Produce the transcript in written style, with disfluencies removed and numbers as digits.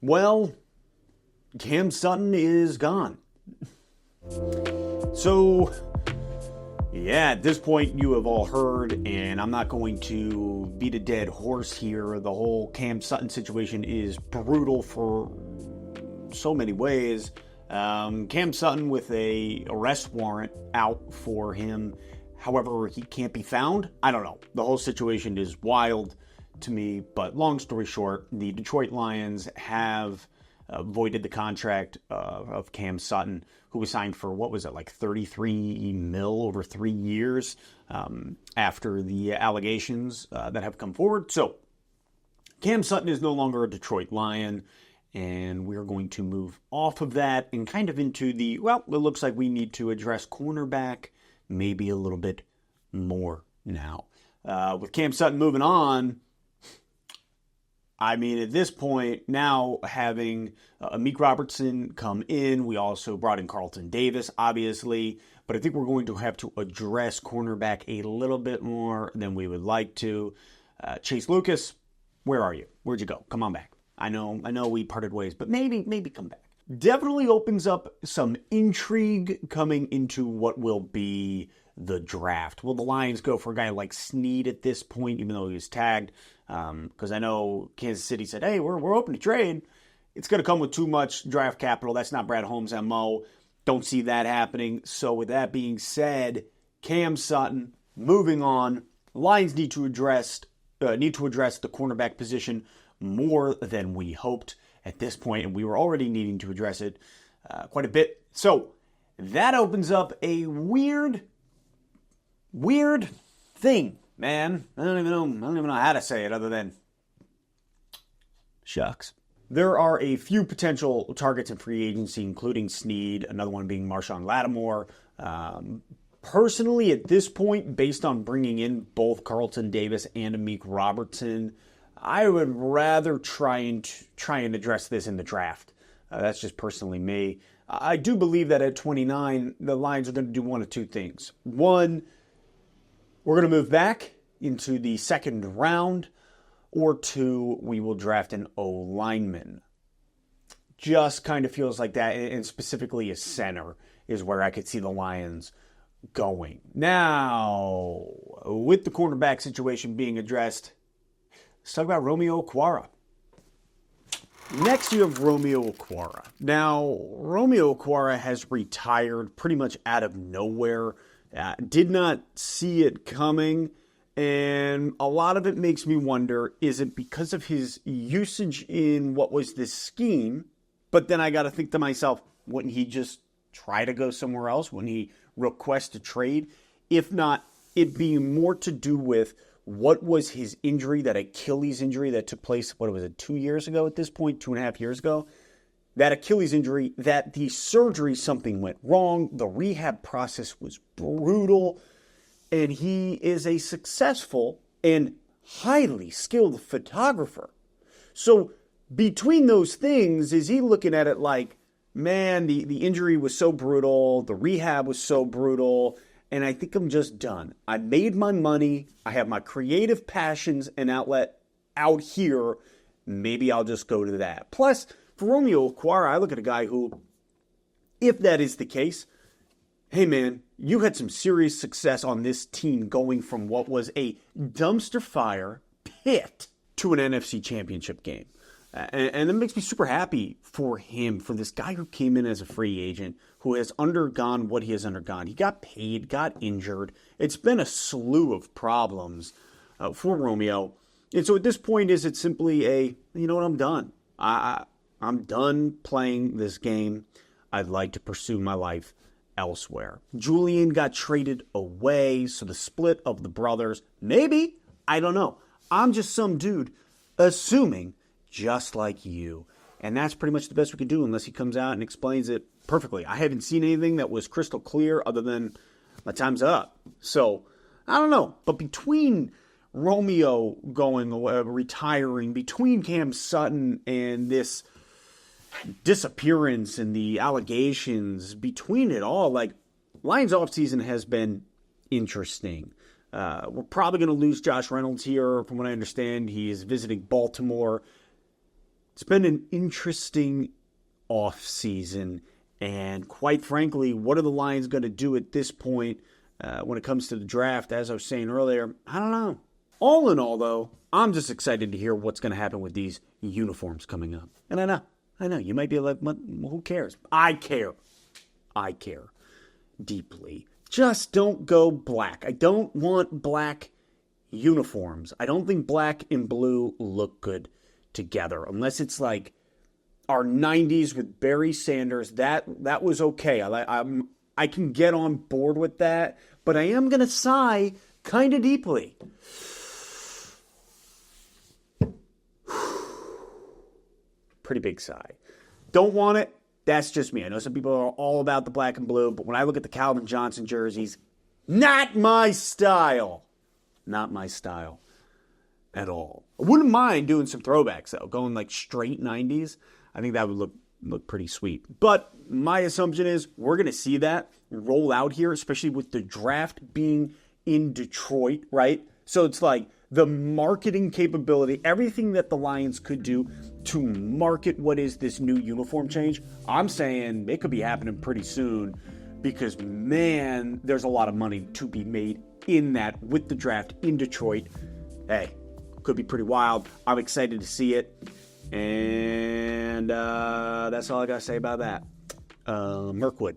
Well, Cam Sutton is gone. So, yeah, at this point you have all heard, and I'm not going to beat a dead horse here. The whole Cam Sutton situation is brutal for so many ways. Cam Sutton with a arrest warrant out for him. However, he can't be found. I don't know. The whole situation is wild to me, but long story short, the Detroit Lions have voided the contract of Cam Sutton, who was signed for, what was it, like $33 million over 3 years after the allegations that have come forward. So Cam Sutton is no longer a Detroit Lion, and we're going to move off of that and kind of into the, well, it looks like we need to address cornerback maybe a little bit more now. With Cam Sutton moving on, I mean, at this point, now having Amik Robertson come in, we also brought in Carlton Davis, obviously, but I think we're going to have to address cornerback a little bit more than we would like to. Chase Lucas, where are you? Where'd you go? Come on back. I know we parted ways, but maybe come back. Definitely opens up some intrigue coming into what will be the draft. Will the Lions go for a guy like Snead at this point, even though he was tagged? Because I know Kansas City said, hey, we're open to trade. It's going to come with too much draft capital. That's not Brad Holmes' MO. Don't see that happening. So with that being said, Cam Sutton, moving on. Lions need to address the cornerback position more than we hoped at this point, and we were already needing to address it quite a bit. So that opens up a weird thing, man. I don't even know how to say it other than shucks. There are a few potential targets in free agency, including Snead, another one being Marshawn Lattimore. Personally, at this point, based on bringing in both Carlton Davis and Amik Robertson, I would rather try and address this in the draft. That's just personally me. I do believe that at 29, the Lions are going to do one of two things. One, we're going to move back into the second round, or two, we will draft an O-lineman. Just kind of feels like that, and specifically a center is where I could see the Lions going. Now, with the cornerback situation being addressed, let's talk about Romeo Okwara. Next, you have Romeo Okwara. Now, Romeo Okwara has retired pretty much out of nowhere. Did not see it coming, and a lot of it makes me wonder, is it because of his usage in what was this scheme? But then I got to think to myself, wouldn't he just try to go somewhere else? Wouldn't he request a trade? If not, it'd be more to do with what was his injury, that Achilles injury that took place, 2 years ago at this point, 2.5 years ago? That Achilles injury, that the surgery, something went wrong. The rehab process was brutal. And he is a successful and highly skilled photographer. So between those things, is he looking at it like, man, the injury was so brutal, the rehab was so brutal, and I think I'm just done. I made my money. I have my creative passions and outlet out here. Maybe I'll just go to that. Plus, for Romeo Okwara, I look at a guy who, if that is the case, hey man, you had some serious success on this team going from what was a dumpster fire pit to an NFC championship game. And it makes me super happy for him, for this guy who came in as a free agent, who has undergone what he has undergone. He got paid, got injured. It's been a slew of problems for Romeo. And so at this point, is it simply you know what, I'm done. I'm done playing this game. I'd like to pursue my life elsewhere. Julian got traded away, so the split of the brothers, maybe, I don't know. I'm just some dude assuming, just like you. And that's pretty much the best we can do unless he comes out and explains it perfectly. I haven't seen anything that was crystal clear other than my time's up. So, I don't know. But between Romeo retiring, between Cam Sutton and this disappearance and the allegations, between it all, like, Lions offseason has been interesting. We're probably going to lose Josh Reynolds here. From what I understand, he is visiting Baltimore. It's been an interesting off season, and quite frankly, what are the Lions going to do at this point when it comes to the draft? As I was saying earlier, I don't know. All in all, though, I'm just excited to hear what's going to happen with these uniforms coming up. And I know, you might be like, who cares? I care deeply. Just don't go black. I don't want black uniforms. I don't think black and blue look good together, unless it's like our 90s with Barry Sanders. That was okay. I can get on board with that, but I am going to sigh kind of deeply. Pretty big sigh. Don't want it. That's just me. I know some people are all about the black and blue, but when I look at the Calvin Johnson jerseys, not my style. Not my style at all. I wouldn't mind doing some throwbacks, though. Going like straight 90s. I think that would look pretty sweet. But my assumption is we're going to see that roll out here, especially with the draft being in Detroit, right? So it's like the marketing capability, everything that the Lions could do to market what is this new uniform change. I'm saying it could be happening pretty soon because, man, there's a lot of money to be made in that with the draft in Detroit. Hey, could be pretty wild. I'm excited to see it. And that's all I got to say about that. Mirkwood.